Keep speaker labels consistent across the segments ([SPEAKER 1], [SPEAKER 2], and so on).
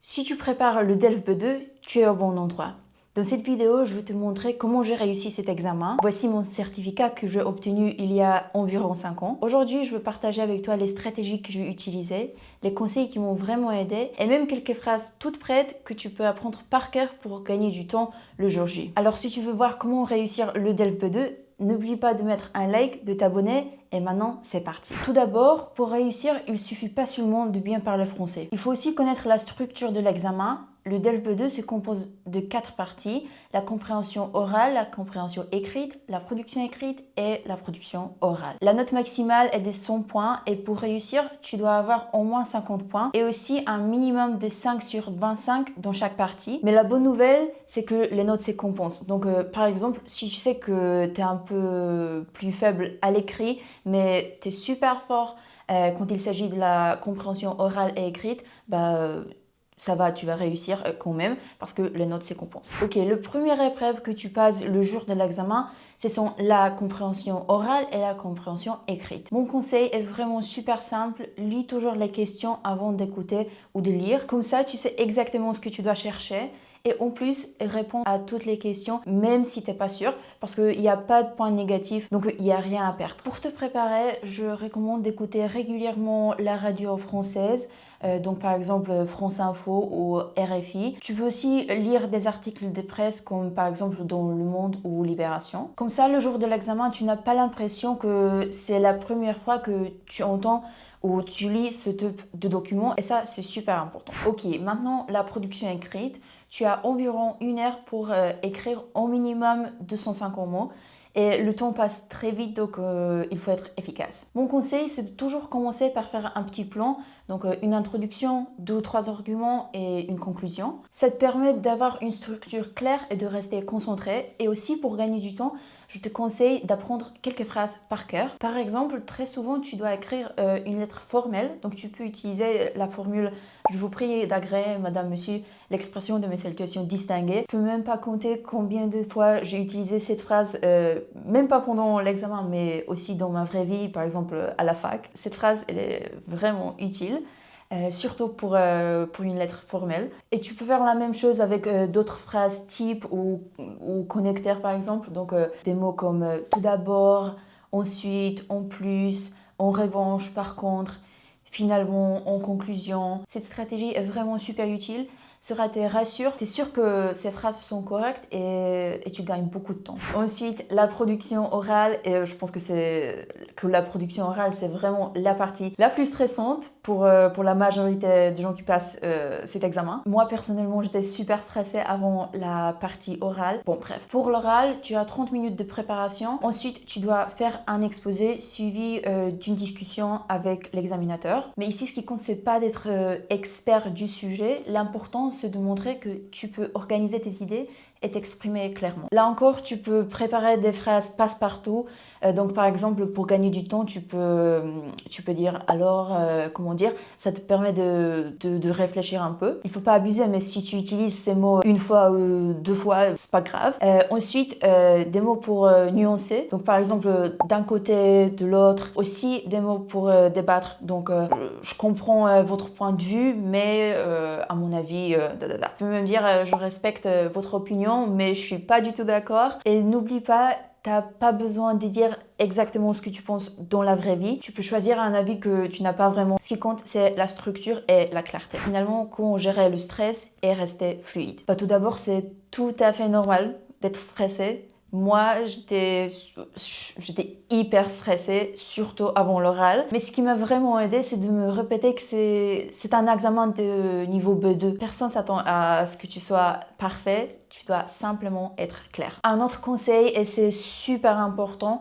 [SPEAKER 1] Si tu prépares le DELF B2, tu es au bon endroit. Dans cette vidéo, je vais te montrer comment j'ai réussi cet examen. Voici mon certificat que j'ai obtenu il y a environ 5 ans. Aujourd'hui, je veux partager avec toi les stratégies que j'ai utilisées, les conseils qui m'ont vraiment aidé et même quelques phrases toutes prêtes que tu peux apprendre par cœur pour gagner du temps le jour J. Alors si tu veux voir comment réussir le DELF B2, n'oublie pas de mettre un like, de t'abonner et maintenant c'est parti. Tout d'abord, pour réussir, il ne suffit pas seulement de bien parler français. Il faut aussi connaître la structure de l'examen. Le DELF B2 se compose de 4 parties, la compréhension orale, la compréhension écrite, la production écrite et la production orale. La note maximale est de 100 points et pour réussir, tu dois avoir au moins 50 points et aussi un minimum de 5 sur 25 dans chaque partie. Mais la bonne nouvelle, c'est que les notes se compensent. Donc par exemple, si tu sais que tu es un peu plus faible à l'écrit, mais tu es super fort quand il s'agit de la compréhension orale et écrite, ça va, tu vas réussir quand même parce que les notes se compensent. Ok, le première épreuve que tu passes le jour de l'examen, ce sont la compréhension orale et la compréhension écrite. Mon conseil est vraiment super simple, lis toujours les questions avant d'écouter ou de lire. Comme ça, tu sais exactement ce que tu dois chercher. Et en plus, réponds à toutes les questions, même si tu n'es pas sûr, parce qu'il n'y a pas de point négatif, donc il n'y a rien à perdre. Pour te préparer, je recommande d'écouter régulièrement la radio française, donc par exemple France Info ou RFI. Tu peux aussi lire des articles de presse comme par exemple dans Le Monde ou Libération. Comme ça, le jour de l'examen, tu n'as pas l'impression que c'est la première fois que tu entends ou tu lis ce type de document et ça, c'est super important. Ok, maintenant la production écrite. Tu as environ 1 heure pour écrire au minimum 250 mots. Et le temps passe très vite, donc il faut être efficace. Mon conseil, c'est de toujours commencer par faire un petit plan. Donc une introduction, 2 ou 3 arguments et une conclusion. Ça te permet d'avoir une structure claire et de rester concentré. Et aussi pour gagner du temps, je te conseille d'apprendre quelques phrases par cœur. Par exemple, très souvent, tu dois écrire une lettre formelle. Donc tu peux utiliser la formule « Je vous prie d'agréer, madame, monsieur, l'expression de mes salutations distinguées ». Je ne peux même pas compter combien de fois j'ai utilisé cette phrase, même pas pendant l'examen, mais aussi dans ma vraie vie, par exemple à la fac. Cette phrase, elle est vraiment utile. Surtout pour une lettre formelle. Et tu peux faire la même chose avec d'autres phrases type ou connecteurs par exemple. Donc des mots comme tout d'abord, ensuite, en plus, en revanche, par contre, finalement, en conclusion. Cette stratégie est vraiment super utile. Cela te rassure, tu es sûr que ces phrases sont correctes et tu gagnes beaucoup de temps. Ensuite, la production orale, et je pense que la production orale, c'est vraiment la partie la plus stressante pour la majorité des gens qui passent cet examen. Moi, personnellement, j'étais super stressée avant la partie orale. Bon, bref. Pour l'oral, tu as 30 minutes de préparation. Ensuite, tu dois faire un exposé suivi d'une discussion avec l'examinateur. Mais ici, ce qui compte, c'est pas d'être expert du sujet. L'important, c'est de montrer que tu peux organiser tes idées et t'exprimer clairement. Là encore, tu peux préparer des phrases passe-partout. Donc par exemple, pour gagner du temps, tu peux dire alors, comment dire, ça te permet de réfléchir un peu. Il ne faut pas abuser, mais si tu utilises ces mots une fois ou 2 fois, c'est pas grave. Ensuite, des mots pour nuancer. Donc par exemple, d'un côté, de l'autre. Aussi des mots pour débattre. Donc je comprends votre point de vue, mais à mon avis, Tu peux même dire je respecte votre opinion, mais je suis pas du tout d'accord. Et n'oublie pas, t'as pas besoin de dire exactement ce que tu penses dans la vraie vie. Tu peux choisir un avis que tu n'as pas vraiment. Ce qui compte, c'est la structure et la clarté. Finalement, comment gérer le stress et rester fluide. Tout d'abord, c'est tout à fait normal d'être stressé. Moi, j'étais hyper stressée, surtout avant l'oral. Mais ce qui m'a vraiment aidée, c'est de me répéter que c'est un examen de niveau B2. Personne s'attend à ce que tu sois parfait. Tu dois simplement être clair. Un autre conseil, et c'est super important,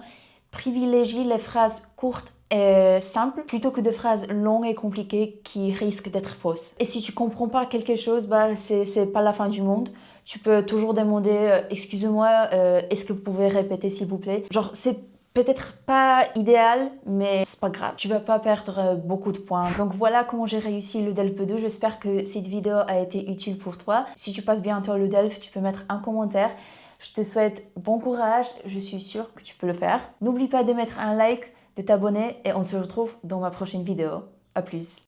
[SPEAKER 1] privilégie les phrases courtes et simples plutôt que des phrases longues et compliquées qui risquent d'être fausses. Et si tu comprends pas quelque chose, c'est pas la fin du monde. Tu peux toujours demander excusez-moi, est-ce que vous pouvez répéter s'il vous plaît? Genre, c'est peut-être pas idéal, mais c'est pas grave. Tu vas pas perdre beaucoup de points. Donc voilà comment j'ai réussi le DELF B2. J'espère que cette vidéo a été utile pour toi. Si tu passes bientôt le DELF, tu peux mettre un commentaire. Je te souhaite bon courage. Je suis sûre que tu peux le faire. N'oublie pas de mettre un like, de t'abonner et on se retrouve dans ma prochaine vidéo. À plus.